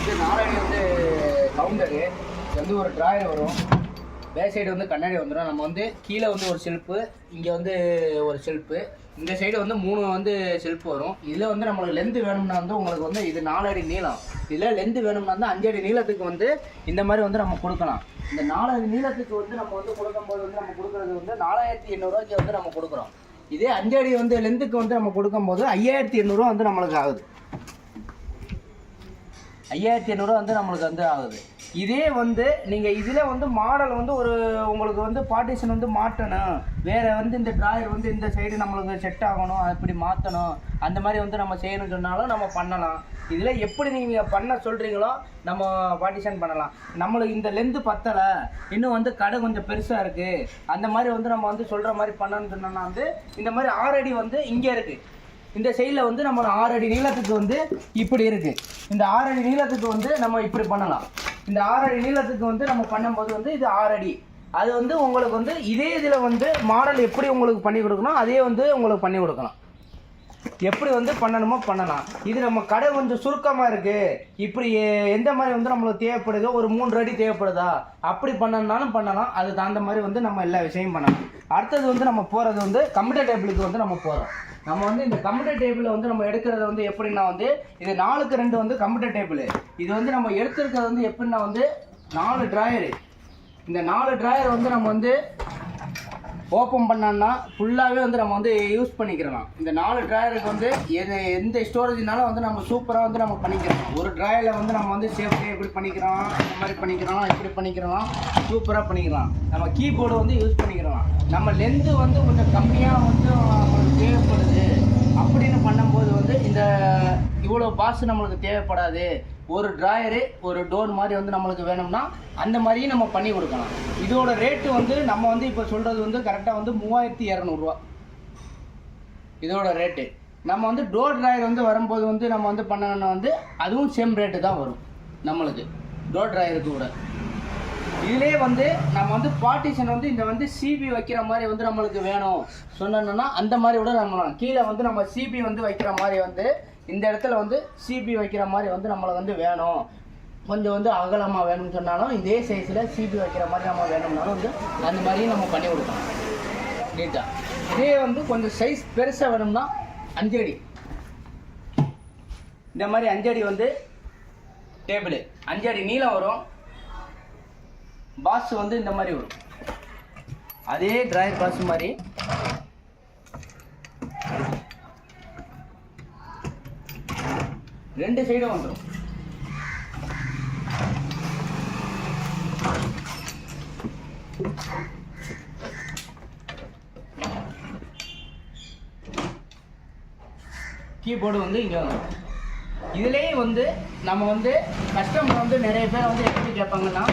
இது 4 அடி வந்து கவுண்டரு. இது வந்து ஒரு ட்ராயர் வரும். பேக் சைடு வந்து கண்ணாடி வந்துடும். நம்ம வந்து கீழே வந்து ஒரு ஷெல்ஃபு, இங்கே வந்து ஒரு ஷெல்ஃபு, இந்த சைடு வந்து 3 வந்து ஷெல்ஃப் வரும். இதில் வந்து நம்மளுக்கு லென்த்து வேணும்னா வந்து உங்களுக்கு வந்து இது 4 அடி நீளம். இதில் லென்த்து வேணும்னா வந்து 5 அடி நீளத்துக்கு வந்து இந்த மாதிரி வந்து நம்ம கொடுக்கலாம். இந்த 4 அடி நீளத்துக்கு வந்து நம்ம வந்து கொடுக்கும்போது வந்து நம்ம கொடுக்குறது வந்து 4800 வந்து நம்ம கொடுக்குறோம். இதே 5 அடி வந்து லென்த்துக்கு வந்து நம்ம கொடுக்கும்போது 5800 வந்து நம்மளுக்கு ஆகுது. 5800 வந்து நம்மளுக்கு வந்து ஆகுது. இதே வந்து நீங்கள் இதில் வந்து மாடல் வந்து ஒரு உங்களுக்கு வந்து பார்ட்டிஷன் வந்து மாற்றணும், வேறு வந்து இந்த ட்ராயர் வந்து இந்த சைடு நம்மளுக்கு செட் ஆகணும், அப்படி மாற்றணும், அந்த மாதிரி வந்து நம்ம செய்யணும்னு சொன்னாலும் நம்ம பண்ணலாம். இதில் எப்படி நீங்கள் பண்ண சொல்கிறீங்களோ நம்ம பார்ட்டிஷன் பண்ணலாம். நம்மளுக்கு இந்த லென்த்து பத்தலை, இன்னும் வந்து கடை கொஞ்சம் பெருசாக இருக்குது, அந்த மாதிரி வந்து நம்ம வந்து சொல்கிற மாதிரி பண்ணணும்னு சொன்னோம்னா வந்து இந்த மாதிரி 6 அடி வந்து இங்கே இருக்குது. இந்த சைடில் வந்து நம்ம 6 அடி நீளத்துக்கு வந்து இப்படி இருக்குது. இந்த 6 அடி நீளத்துக்கு வந்து நம்ம இப்படி பண்ணலாம். இந்த 6 அடி நீளத்துக்கு வந்து நம்ம பண்ணும்போது வந்து இது 6 அடி. அது வந்து உங்களுக்கு வந்து இதே இதில் வந்து மாடல் எப்படி உங்களுக்கு பண்ணி கொடுக்கணும் அதே வந்து உங்களுக்கு பண்ணி கொடுக்கலாம். எப்படி வந்து பண்ணணுமோ பண்ணலாம். இது நம்ம கடை கொஞ்சம் சுருக்கமாக இருக்குது, இப்படி எந்த மாதிரி வந்து நம்மளுக்கு தேவைப்படுதோ, ஒரு 3 அடி தேவைப்படுதா அப்படி பண்ணணும்னாலும் பண்ணலாம். அது தகுந்த மாதிரி வந்து நம்ம எல்லா விஷயமும் பண்ணலாம். அடுத்தது வந்து நம்ம போகிறது வந்து கம்ப்யூட்டர் டேபிளுக்கு வந்து நம்ம போகிறோம். நம்ம வந்து இந்த கம்ப்யூட்டர் டேபிளை வந்து நம்ம எடுக்கிறது வந்து எப்படின்னா வந்து இது 4க்கு 2 வந்து கம்ப்யூட்டர் டேபிள். இது வந்து நம்ம எடுத்துருக்கிறது வந்து எப்படின்னா வந்து 4 ட்ராயரு. இந்த 4 ட்ராயர் வந்து நம்ம வந்து ஓப்பன் பண்ணோன்னா ஃபுல்லாகவே வந்து நம்ம வந்து யூஸ் பண்ணிக்கிறலாம். இந்த 4 ட்ராயருக்கு வந்து எந்த ஸ்டோரேஜ்னாலும் வந்து நம்ம சூப்பராக வந்து நம்ம பண்ணிக்கிறோம். ஒரு ட்ராயரில் வந்து நம்ம வந்து சேஃப்டி எப்படி பண்ணிக்கிறோம், இந்த மாதிரி பண்ணிக்கிறோம், எப்படி பண்ணிக்கிறோம், சூப்பராக பண்ணிக்கலாம். நம்ம கீபோர்டு வந்து யூஸ் பண்ணிக்கிறோம். நம்ம லென்த்து வந்து கொஞ்சம் கம்மியாக வந்து நம்மளுக்கு தேவைப்படுது அப்படின்னு பண்ணும்போது வந்து இந்த இவ்வளோ பாஸ் நம்மளுக்கு தேவைப்படாது, ஒரு ட்ராயரு ஒரு டோர் மாதிரி வந்து நம்மளுக்கு வேணும்னா அந்த மாதிரியும் நம்ம பண்ணி கொடுக்கலாம். இதோட ரேட்டு வந்து நம்ம வந்து இப்போ சொல்கிறது வந்து கரெக்டாக வந்து 3200 இதோட ரேட்டு. நம்ம வந்து டோர் ட்ராயர் வந்து வரும்போது வந்து நம்ம வந்து பண்ணணும்னா வந்து அதுவும் சேம் ரேட்டு தான் வரும் நம்மளுக்கு டோர் ட்ராயருக்கு கூட. இதிலே வந்து நம்ம வந்து பார்ட்டிஷன் வந்து இந்த வந்து சிபி வைக்கிற மாதிரி வந்து நம்மளுக்கு வேணும் சொன்னோன்னா அந்த மாதிரி கூட நம்ம கீழே வந்து நம்ம சிபி வந்து வைக்கிற மாதிரி வந்து இந்த இடத்துல வந்து சிபி வைக்கிற மாதிரி வந்து நம்மளுக்கு வந்து வேணும், கொஞ்சம் வந்து அகலமாக வேணும்னு சொன்னாலும் இதே சைஸில் சிபி வைக்கிற மாதிரி நம்ம வேணும்னாலும் வந்து அந்த மாதிரியும் நம்ம பண்ணி கொடுக்கலாம் நீட்டாக. இதே வந்து கொஞ்சம் சைஸ் பெருசாக வேணும்னா 5 அடி, இந்த மாதிரி 5 அடி வந்து டேபிள் 5 அடி நீளம் வரும். பாஸ் வந்து இந்த மாதிரி வரும், அதே ட்ராயர் பாஸ் மாதிரி. ரெண்டு சைடும் வந்துடும். கீபோர்டு வந்து இங்கே வந்துடும். இதுலேயே வந்து நம்ம வந்து கஸ்டமர் வந்து நிறைய பேர் வந்து எப்படி கேட்பாங்கன்னா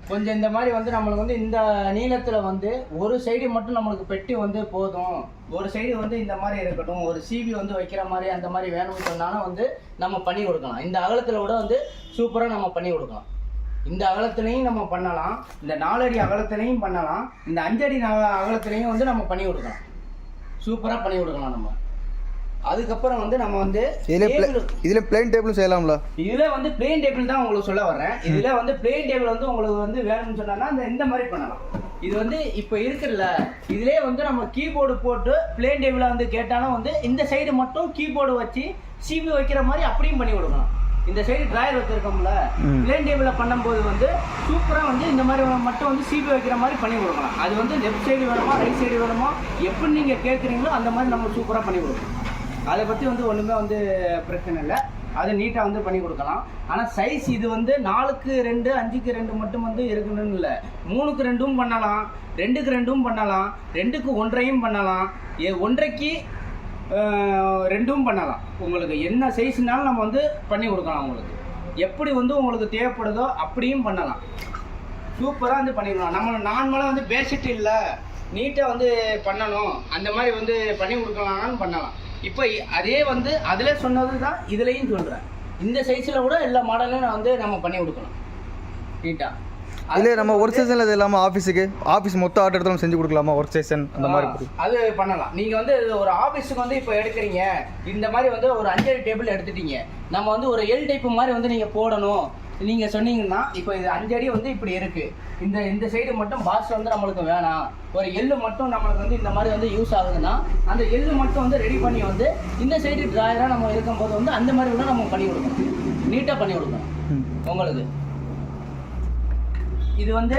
கொஞ்சம் இந்த மாதிரி வந்து நம்மளுக்கு வந்து இந்த நீளத்தில் வந்து ஒரு சைடு மட்டும் நம்மளுக்கு பெட்டி வந்து போதும், ஒரு சைடு வந்து இந்த மாதிரி இருக்கட்டும், ஒரு சிபி வந்து வைக்கிற மாதிரி அந்த மாதிரி வேணும்னு சொன்னாலும் வந்து நம்ம பண்ணி கொடுக்கலாம். இந்த அகலத்தில் கூட வந்து சூப்பராக நம்ம பண்ணி கொடுக்கலாம். இந்த அகலத்துலேயும் நம்ம பண்ணலாம், இந்த 4 அடி அகலத்துலேயும் பண்ணலாம், இந்த 5 அடி அகலத்துலேயும் வந்து நம்ம பண்ணி கொடுக்கலாம். சூப்பராக பண்ணி கொடுக்கலாம் நம்ம. அதுக்கப்புறம் வந்து நம்ம வந்து இதில் பிளேன் டேபிளும் செய்யலாம்ல. இதில் வந்து பிளேன் டேபிள் தான் உங்களுக்கு சொல்ல வர்றேன். இதில் வந்து பிளேன் டேபிள் வந்து உங்களுக்கு வந்து வேணும்னு சொன்னா இந்த மாதிரி பண்ணலாம். இது வந்து இப்போ இருக்குல்ல, இதிலே வந்து நம்ம கீபோர்டு போட்டு பிளேன் டேபிளை வந்து கேட்டாலும் வந்து இந்த சைடு மட்டும் கீபோர்டு வச்சு சிபி வைக்கிற மாதிரி அப்படியும் பண்ணி கொடுக்கலாம். இந்த சைடு ட்ராயர் வச்சுருக்கோம்ல, பிளேன் டேபிளில் பண்ணும்போது வந்து சூப்பராக வந்து இந்த மாதிரி மட்டும் வந்து சிபி வைக்கிற மாதிரி பண்ணி கொடுக்கலாம். அது வந்து லெஃப்ட் சைடு வேணுமா ரைட் சைடு வேணுமா எப்படி நீங்கள் கேட்குறீங்களோ அந்த மாதிரி நம்ம சூப்பராக பண்ணி கொடுக்கலாம். அதை பற்றி வந்து ஒன்றுமே வந்து பிரச்சனை இல்லை, அதை நீட்டாக வந்து பண்ணி கொடுக்கலாம். ஆனால் சைஸ் இது வந்து 4க்கு 2 5க்கு 2 மட்டும் வந்து இருக்கணும்னு இல்லை, 3க்கு 2ம் பண்ணலாம், 2க்கு 2ம் பண்ணலாம், 2க்கு 1.5யும் பண்ணலாம், 1.5க்கு 2ம் பண்ணலாம். உங்களுக்கு என்ன சைஸ்னாலும் நம்ம வந்து பண்ணி கொடுக்கலாம். உங்களுக்கு எப்படி வந்து உங்களுக்கு தேவைப்படுதோ அப்படியும் பண்ணலாம். சூப்பராக வந்து பண்ணிக்கலாம். நம்ம நார்மலாக வந்து பேசிட்டு இல்லை நீட்டாக வந்து பண்ணணும் அந்த மாதிரி வந்து பண்ணி கொடுக்கலாம்னு பண்ணலாம். இப்போ அதே வந்து அதில் சொன்னது தான் இதுலேயும் சொல்கிறேன். இந்த சைஸில் கூட எல்லா மாடலையும் நான் வந்து நம்ம பண்ணி கொடுக்கலாம் நீட்டாக. இல்லை நம்ம ஒர்க் ஸ்டேஷனில் இது இல்லாமல் ஆஃபீஸ் மொத்த ஆர்டர் எடுத்து செஞ்சு கொடுக்கலாமா ஒர்க் ஸ்டேஷன் அந்த மாதிரி அது பண்ணலாம். நீங்கள் வந்து ஒரு ஆஃபீஸுக்கு வந்து இப்போ எடுக்கிறீங்க, இந்த மாதிரி வந்து ஒரு 5 அடி டேபிள் எடுத்துட்டீங்க, நம்ம வந்து ஒரு எல் டைப்பு மாதிரி வந்து நீங்கள் போடணும் நீங்கள் சொன்னீங்கன்னா, இப்போ இது 5 அடி வந்து இப்படி இருக்குது, இந்த சைடு மட்டும் பாஸ் வந்து நம்மளுக்கு வேணாம், ஒரு எள்ளு மட்டும் நம்மளுக்கு வந்து இந்த மாதிரி வந்து யூஸ் ஆகுதுன்னா அந்த எள்ளு மட்டும் வந்து ரெடி பண்ணி வந்து இந்த சைடு ட்ராயராக நம்ம இருக்கும்போது வந்து அந்த மாதிரி கூட நம்ம பண்ணி கொடுக்கணும், நீட்டாக பண்ணி கொடுக்கணும் உங்களுக்கு. இது வந்து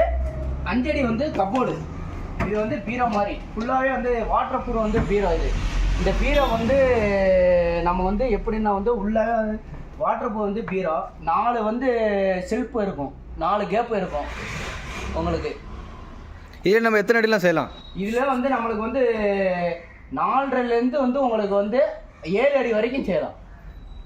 5 அடி வந்து கப்போர்டு, இது வந்து பீரோ மாதிரி ஃபுல்லாகவே வந்து வாட்டர் ப்ரூஃப் வந்து பீரோ. இந்த பீரோ வந்து நம்ம வந்து எப்படின்னா வந்து உள்ள வாட்டர் ப்ரூஃப் வந்து பீரோ 4 வந்து செல்ஃப் இருக்கும், 4 கேப் இருக்கும் உங்களுக்கு. இதில் நம்ம எத்தனை அடிலாம் செய்யலாம்? இதில் வந்து நம்மளுக்கு வந்து 4.5லேருந்து வந்து உங்களுக்கு வந்து 7 அடி வரைக்கும் செய்யலாம்.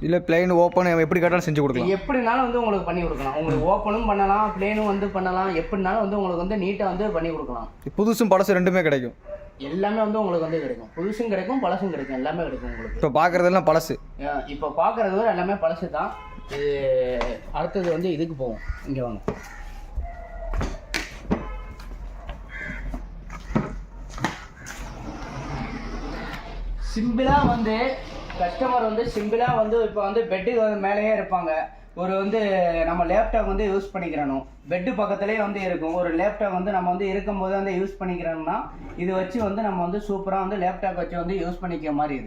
இல்லை பிளைன் ஓப்பன் எப்படி கேட்டாலும் செஞ்சு கொடுக்கலாம், எப்படினாலும் வந்து உங்களுக்கு பண்ணி கொடுக்கலாம். உங்களுக்கு ஓப்பனும் பண்ணலாம், பிளேனும் வந்து பண்ணலாம், எப்படினாலும் வந்து உங்களுக்கு வந்து நீட்டாக வந்து பண்ணி கொடுக்கலாம். புதுசும் பழசும் ரெண்டுமே கிடைக்கும், எல்லாமே வந்து உங்களுக்கு வந்து கிடைக்கும், புதுசும் கிடைக்கும் பழசும் கிடைக்கும், எல்லாமே கிடைக்கும் உங்களுக்கு. இப்போ பார்க்குறதெல்லாம் பழசு, இப்போ பார்க்குறது எல்லாமே பழசு தான். இது அடுத்தது வந்து இதுக்கு போவோம், இங்கே வாங்க. சிம்பிளாக வந்து கஸ்டமர் வந்து சிம்பிளாக வந்து இப்போ வந்து பெட்டுக்கு வந்து மேலேயே இருப்பாங்க, ஒரு வந்து நம்ம லேப்டாப் வந்து யூஸ் பண்ணிக்கிறணும், பெட்டு பக்கத்துலேயே வந்து இருக்கும், ஒரு லேப்டாப் வந்து நம்ம வந்து இருக்கும்போது வந்து யூஸ் பண்ணிக்கிறோம்னா இது வச்சு வந்து நம்ம வந்து சூப்பராக வந்து லேப்டாப் வச்சு வந்து யூஸ் பண்ணிக்கிற மாதிரி.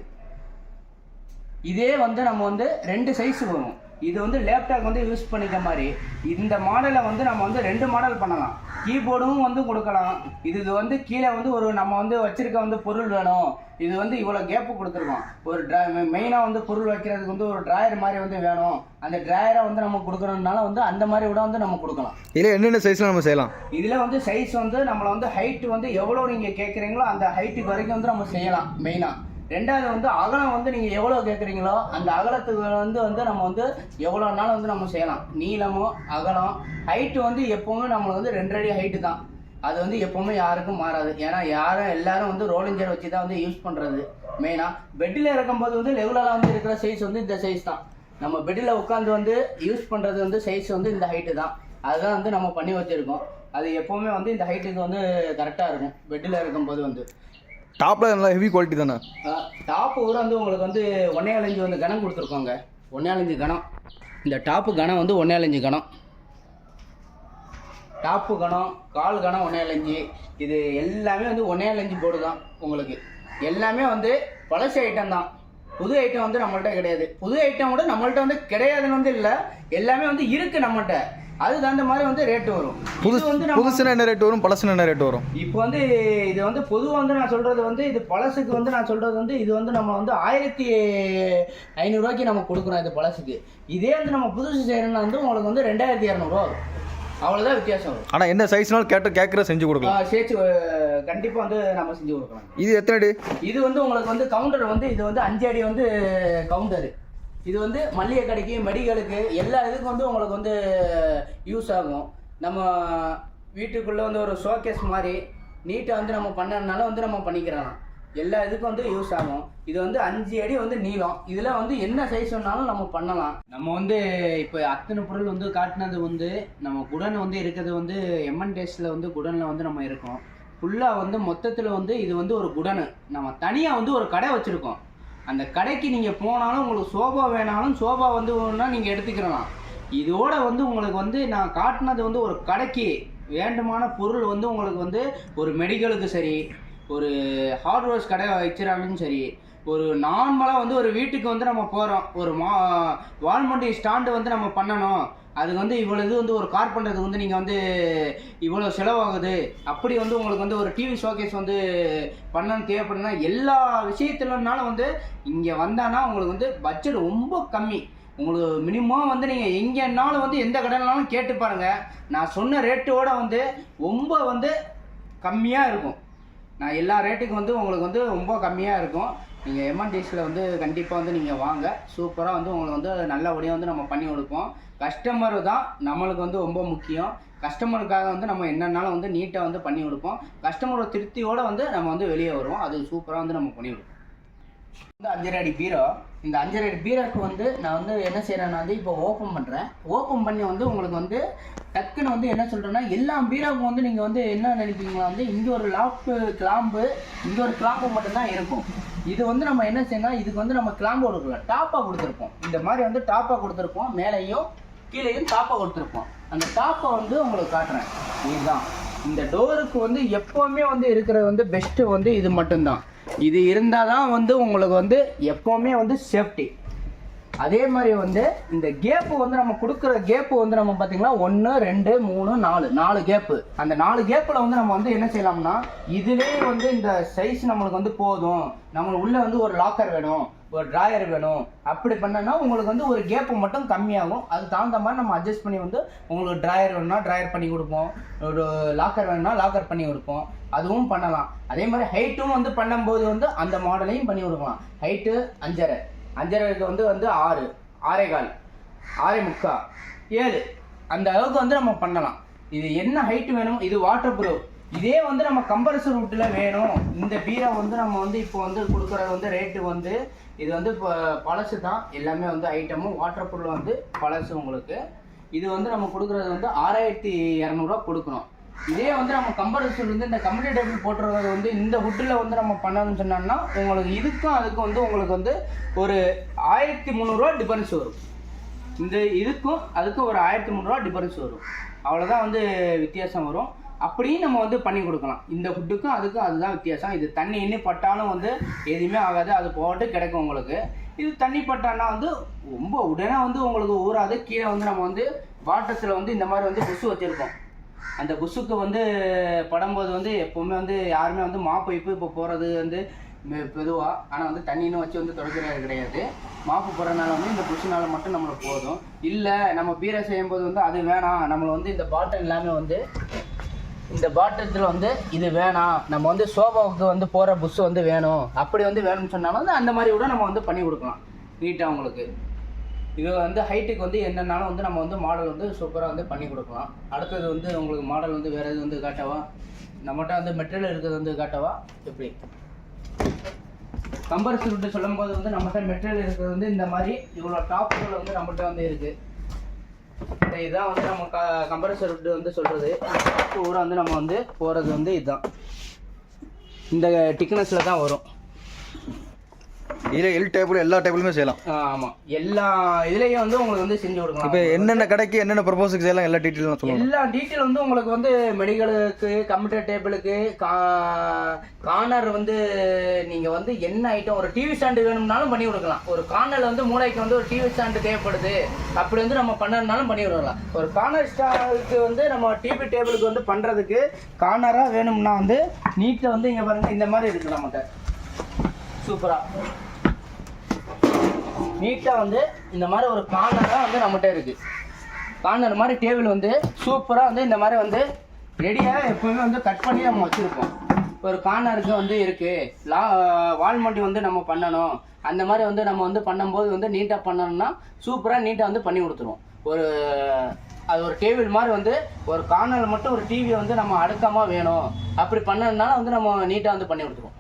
இதே வந்து நம்ம வந்து 2 சைஸ் வரும். இது வந்து லேப்டாப் வந்து யூஸ் பண்ணிக்க மாதிரி. இந்த மாடலை வந்து நம்ம வந்து 2 மாடல் பண்ணலாம், கீபோர்டும் வந்து கொடுக்கலாம். இது வந்து கீழே வந்து ஒரு நம்ம வந்து வச்சிருக்க வந்து பொருள் வேணும், இது வந்து இவ்வளோ கேப்பு கொடுத்துருக்கோம், ஒரு மெயினாக வந்து பொருள் வைக்கிறதுக்கு வந்து ஒரு ட்ராயர் மாதிரி வந்து வேணும், அந்த ட்ராயரை வந்து நம்ம கொடுக்கணும்னால வந்து அந்த மாதிரி கூட வந்து நம்ம கொடுக்கலாம். இதில் என்னென்ன சைஸில் நம்ம செய்யலாம்? இதில் வந்து சைஸ் வந்து நம்மளை வந்து ஹைட் வந்து எவ்வளோ நீங்கள் கேட்குறீங்களோ அந்த ஹைட்டுக்கு வரைக்கும் வந்து நம்ம செய்யலாம் மெயினாக. ரெண்டாவது வந்து அகலம் வந்து நீங்கள் எவ்வளோ கேட்குறீங்களோ அந்த அகலத்துக்கு வந்து நம்ம வந்து எவ்வளோனாலும் வந்து நம்ம செய்யலாம். நீளமோ அகலம் ஹைட்டு வந்து எப்போவுமே நம்மளுக்கு வந்து 2 அடி ஹைட்டு தான், அது வந்து எப்போவுமே யாருக்கும் மாறாது. ஏன்னா எல்லாரும் வந்து ரோலிங் சேர் வச்சு தான் வந்து யூஸ் பண்ணுறது மெயினாக. பெட்டில் இருக்கும்போது வந்து ரெகுலராக வந்து இருக்கிற சைஸ் வந்து இந்த சைஸ் தான், நம்ம பெட்டில் உட்காந்து வந்து யூஸ் பண்ணுறது வந்து சைஸ் வந்து இந்த ஹைட்டு தான், அதுதான் வந்து நம்ம பண்ணி வச்சுருக்கோம். அது எப்போவுமே வந்து இந்த ஹைட்டுக்கு வந்து கரெக்டாக இருக்கும் பெட்டில் இருக்கும்போது. வந்து டாப்பில் நல்லா ஹெவி குவாலிட்டி தானே? டாப்பு கூட வந்து உங்களுக்கு வந்து 1.5 இன்ச்சு வந்து கனம் கொடுத்துருக்கோங்க, 1.5 இன்ச்சு கனம். இந்த டாப்பு கனம் வந்து 1.5 இன்ச்சு கனம், டாப்பு கனம், கால் கனம் 1.5 இன்ச்சு. இது எல்லாமே வந்து 1.5 இன்ச்சு போர்டு தான் உங்களுக்கு. எல்லாமே வந்து பழசு ஐட்டம் தான், புது ஐட்டம் வந்து நம்மள்கிட்ட கிடையாது. புது ஐட்டம் கூட நம்மள்கிட்ட வந்து கிடையாதுன்னு வந்து இல்லை, எல்லாமே வந்து இருக்குது நம்மள்கிட்ட. அது தகுந்த மாதிரி வந்து ரேட்டு வரும். புதுசுனா என்ன ரேட் வரும், பழசுனா என்ன ரேட் வரும்? இப்போ வந்து இது வந்து பொதுவாக வந்து நான் சொல்கிறது வந்து இது பழசுக்கு வந்து நான் சொல்கிறது வந்து இது வந்து நம்ம வந்து 1500 ரூபாய்க்கு நம்ம கொடுக்குறோம் இது பழசுக்கு. இதே வந்து நம்ம புதுசு செய்யணும்னா வந்து உங்களுக்கு வந்து 2200 ரூபா வரும், அவ்வளோதான் வித்தியாசம் வரும். ஆனால் என்ன சைஸ்னாலும் கேட்குற செஞ்சு கொடுக்கலாம், சேர்த்து கண்டிப்பாக வந்து நம்ம செஞ்சு கொடுக்கலாம். இது எத்தனை அடி? இது வந்து உங்களுக்கு வந்து கவுண்டர் வந்து இது வந்து 5 அடி வந்து கவுண்டரு. இது வந்து மளிகை கடைக்கு மெடிக்கலுக்கு எல்லா இதுக்கும் வந்து உங்களுக்கு வந்து யூஸ் ஆகும். நம்ம வீட்டுக்குள்ளே வந்து ஒரு ஷோகேஸ் மாதிரி நீட்டாக வந்து நம்ம பண்ணனால வந்து நம்ம பண்ணிக்கிறலாம், எல்லா இதுக்கும் வந்து யூஸ் ஆகும். இது வந்து 5 அடி வந்து நீளம், இதில் வந்து என்ன சைஸ் வேணாலும் நம்ம பண்ணலாம். நம்ம வந்து இப்போ அத்தனை பொருள் வந்து காட்டினது வந்து நம்ம குடன் வந்து இருக்கிறது வந்து எம்என் டேஸ்ட்டில் வந்து குடனில் வந்து நம்ம இருக்கோம். ஃபுல்லாக வந்து மொத்தத்தில் வந்து இது வந்து ஒரு குடனு, நம்ம தனியாக வந்து ஒரு கடை வச்சுருக்கோம். அந்த கடைக்கு நீங்கள் போனாலும் உங்களுக்கு சோபா வேணாலும் சோபா வந்து வேணும்னா நீங்கள் எடுத்துக்கிறலாம். இதோட வந்து உங்களுக்கு வந்து நான் காட்டினது வந்து ஒரு கடைக்கு வேண்டுமான பொருள் வந்து உங்களுக்கு வந்து ஒரு மெடிக்கலுக்கு சரி, ஒரு ஹார்ட்வேர்ஸ் கடை வச்சுறாலும் சரி, ஒரு நார்மலாக வந்து ஒரு வீட்டுக்கு வந்து நம்ம போகிறோம், ஒரு வால்மண்டி ஸ்டாண்டு வந்து நம்ம பண்ணணும், அதுக்கு வந்து இவ்வளோ இது வந்து ஒரு கார் பண்ணுறதுக்கு வந்து நீங்கள் வந்து இவ்வளோ செலவாகுது, அப்படி வந்து உங்களுக்கு வந்து ஒரு டிவி ஷோகேஸ் வந்து பண்ணணும் தேவைப்படுதுன்னா எல்லா விஷயத்துலனாலும் வந்து இங்கே வந்தானா உங்களுக்கு வந்து பட்ஜெட் ரொம்ப கம்மி. உங்களுக்கு மினிமம் வந்து நீங்கள் எங்கேனாலும் வந்து எந்த கடைனாலும் கேட்டு பாருங்கள், நான் சொன்ன ரேட்டோட வந்து ரொம்ப வந்து கம்மியாக இருக்கும். நான் எல்லா ரேட்டுக்கும் வந்து உங்களுக்கு வந்து ரொம்ப கம்மியாக இருக்கும். நீங்கள் எம்என்டிஸில் வந்து கண்டிப்பாக வந்து நீங்கள் வாங்க, சூப்பராக வந்து உங்களுக்கு வந்து நல்லபடியாக வந்து நம்ம பண்ணி கொடுப்போம். கஸ்டமர் தான் நம்மளுக்கு வந்து ரொம்ப முக்கியம். கஸ்டமருக்காக வந்து நம்ம என்னன்னாலும் வந்து நீட்டாக வந்து பண்ணி கொடுப்போம். கஸ்டமரோட திருப்தியோடு வந்து நம்ம வந்து வெளியே வருவோம், அது சூப்பராக வந்து நம்ம பண்ணி கொடுப்போம். வந்து 5.5 அடி பீரோ. இந்த 5.5 அடி பீரோக்கு வந்து நான் வந்து என்ன செய்கிறேன்னா வந்து இப்போ ஓப்பன் பண்ணுறேன். ஓப்பன் பண்ணி வந்து உங்களுக்கு வந்து டக்குன்னு வந்து என்ன சொல்கிறேன்னா, எல்லா பீரோவுக்கும் வந்து நீங்கள் வந்து என்ன நினைப்பீங்களா வந்து இங்கே ஒரு கிளாம்பு இங்கே ஒரு கிளாம்பு மட்டும்தான் இருக்கும். இது வந்து நம்ம என்ன செய்யணும், இதுக்கு வந்து நம்ம கிளாம்பு கொடுக்கல, டாப்பாக கொடுத்துருப்போம். இந்த மாதிரி வந்து டாப்பாக கொடுத்துருப்போம், மேலேயும் கீழேயும் டாப்பாக கொடுத்துருப்போம். அந்த டாப்பை வந்து உங்களுக்கு காட்டுறேன். இதுதான் இந்த டோருக்கு வந்து எப்போவுமே வந்து இருக்கிறது வந்து பெஸ்ட்டு வந்து இது மட்டும்தான். இது இருந்தால் தான் வந்து உங்களுக்கு வந்து எப்போவுமே வந்து சேஃப்டி. அதே மாதிரி வந்து இந்த கேப்பு வந்து நம்ம கொடுக்குற கேப்பு வந்து நம்ம பார்த்தீங்கன்னா 1 2 3 4 கேப்பு. அந்த 4 கேப்பில் வந்து நம்ம வந்து என்ன செய்யலாம்னா, இதுலேயே வந்து இந்த சைஸ் நம்மளுக்கு வந்து போதும், நம்மளுக்கு உள்ளே வந்து ஒரு லாக்கர் வேணும், ஒரு ட்ராயர் வேணும், அப்படி பண்ணனா உங்களுக்கு வந்து ஒரு கேப்பு மட்டும் கம்மியாகும். அது தகுந்த மாதிரி நம்ம அட்ஜஸ்ட் பண்ணி வந்து உங்களுக்கு ட்ராயர் வேணும்னா ட்ராயர் பண்ணி கொடுப்போம், ஒரு லாக்கர் வேணும்னா லாக்கர் பண்ணி கொடுப்போம், அதுவும் பண்ணலாம். அதே மாதிரி ஹைட்டும் வந்து பண்ணும்போது வந்து அந்த மாடலையும் பண்ணி கொடுக்கலாம். ஹைட்டு 5.5, 5.5க்கு வந்து 6, 6.25, 6.25, 7 அந்த அளவுக்கு வந்து நம்ம பண்ணலாம். இது என்ன ஹைட் வேணும், இது வாட்டர் ப்ரூஃப். இதே வந்து நம்ம கம்ப்ரஸர் ரூட்டில் வேணும். இந்த பீரோ வந்து நம்ம வந்து இப்போ வந்து கொடுக்குறது வந்து ரேட்டு வந்து இது வந்து இப்போ பழசு தான், எல்லாமே வந்து ஐட்டமும் வாட்டர் ப்ரூஃப் வந்து பழசு. உங்களுக்கு இது வந்து நம்ம கொடுக்குறது வந்து 6200 கொடுக்கணும். இதே வந்து நம்ம கம்ப்ரஸர் வந்து இந்த கம்ப்யூட்டர் டேபிள் போட்டுறது வந்து இந்த வுட்டில் வந்து நம்ம பண்ணணும்னு சொன்னோம்னா உங்களுக்கு இதுக்கும் அதுக்கும் வந்து உங்களுக்கு வந்து ஒரு 1300 டிஃபரன்ஸ் வரும். இந்த இதுக்கும் அதுக்கும் ஒரு 1300 டிஃபரன்ஸ் வரும். அவ்வளோதான் வந்து வித்தியாசம் வரும். அப்படியும் நம்ம வந்து பண்ணி கொடுக்கலாம். இந்த ஃபுட்டுக்கும் அதுக்கும் அதுதான் வித்தியாசம். இது தண்ணி இன்னும் பட்டாலும் வந்து எதுவுமே ஆகாது, அது போட்டு கிடைக்கும் உங்களுக்கு. இது தண்ணி பட்டானா வந்து ரொம்ப உடனே வந்து உங்களுக்கு ஊறாது. கீழே வந்து நம்ம வந்து வாட்டத்தில் வந்து இந்த மாதிரி வந்து புஷ் வச்சுருக்கோம். அந்த புஷ்ஷுக்கு வந்து படும்போது வந்து எப்போவுமே வந்து யாருமே வந்து மாப்பு இப்போ போகிறது வந்து பொதுவாக, ஆனால் வந்து தண்ணின்னு வச்சு வந்து துடைக்கிறது கிடையாது. மாப்பு போடுறதுனால வந்து இந்த புஷ்ஷுனால மட்டும் நம்மளுக்கு போதும். இல்லை நம்ம பீரை செய்யும்போது வந்து அது வேணாம், நம்மளை வந்து இந்த பாட்டில் எல்லாமே வந்து இந்த பாட்டில் வந்து இது வேணாம், நம்ம வந்து சோபாவுக்கு வந்து போகிற புஷ் வந்து வேணும், அப்படி வந்து வேணும்னு சொன்னாலும் வந்து அந்த மாதிரி கூட நம்ம வந்து பண்ணி கொடுக்கலாம் நீட்டாக உங்களுக்கு. இது வந்து ஹைட்டுக்கு வந்து என்னென்னாலும் வந்து நம்ம வந்து மாடல் வந்து சூப்பராக வந்து பண்ணி கொடுக்கலாம். அடுத்தது வந்து உங்களுக்கு மாடல் வந்து வேறு எது வந்து காட்டவா, நம்மகிட்ட வந்து மெட்டீரியல் இருக்கிறது வந்து காட்டவா? எப்படி கம்பர்சர் விட்டு சொல்லும் போது வந்து நம்மகிட்ட மெட்டீரியல் இருக்கிறது வந்து இந்த மாதிரி இவ்வளோ டாப்புகள் வந்து நம்மகிட்ட வந்து இருக்குது. இதுதான் வந்து நம்ம கம்ப்ரஸர் விட்டு வந்து சொல்கிறது. ஊரை வந்து நம்ம வந்து போகிறது வந்து இதுதான், இந்த திக்னஸில் தான் வரும். இதில் டேபிள் எல்லா டேபிளுமே செய்யலாம். ஆமாம், எல்லா இதுலேயும் வந்து உங்களுக்கு வந்து செஞ்சு கொடுக்கலாம். இப்போ என்னென்ன கடைக்கு என்னென்ன ப்ரொபோஸுக்கு செய்யலாம் எல்லா டீட்டெயிலும் சொல்லுங்கள். எல்லா டீட்டெயில் வந்து உங்களுக்கு வந்து மெடிக்கலுக்கு, கம்ப்யூட்டர் டேபிளுக்கு, கார்னர் வந்து நீங்கள் வந்து என்ன ஐட்டம், ஒரு டிவி ஸ்டாண்டு வேணும்னாலும் பண்ணி கொடுக்கலாம். ஒரு கார்னரில் வந்து மூளைக்கு வந்து ஒரு டிவி ஸ்டாண்டு தேவைப்படுது, அப்படி வந்து நம்ம பண்ணணும்னாலும் பண்ணி கொடுக்கலாம். ஒரு கார்னர் ஸ்டாண்டுக்கு வந்து நம்ம டிவி டேபிளுக்கு வந்து பண்ணுறதுக்கு கார்னராக வேணும்னா வந்து நீட்டில் வந்து இங்கே பாருங்கள் இந்த மாதிரி இருக்குது நம்மகிட்ட சூப்பராக நீட்டாக வந்து இந்த மாதிரி ஒரு கார்னராக வந்து நம்மகிட்ட இருக்குது. கார்னர் மாதிரி டேபிள் வந்து சூப்பராக வந்து இந்த மாதிரி வந்து ரெடியாக எப்போவுமே வந்து கட் பண்ணி நம்ம வச்சுருப்போம். ஒரு கார்னருக்கு வந்து இருக்குது, வால்மட்டி வந்து நம்ம பண்ணணும், அந்த மாதிரி வந்து நம்ம வந்து பண்ணும்போது வந்து நீட்டாக பண்ணணும்னா சூப்பராக நீட்டாக வந்து பண்ணி கொடுத்துருவோம். அது ஒரு டேபிள் மாதிரி வந்து ஒரு கார்னரில் மட்டும் ஒரு டிவியை வந்து நம்ம அடுக்கமாக வேணும், அப்படி பண்ணணும்னால வந்து நம்ம நீட்டாக வந்து பண்ணி கொடுத்துருவோம்.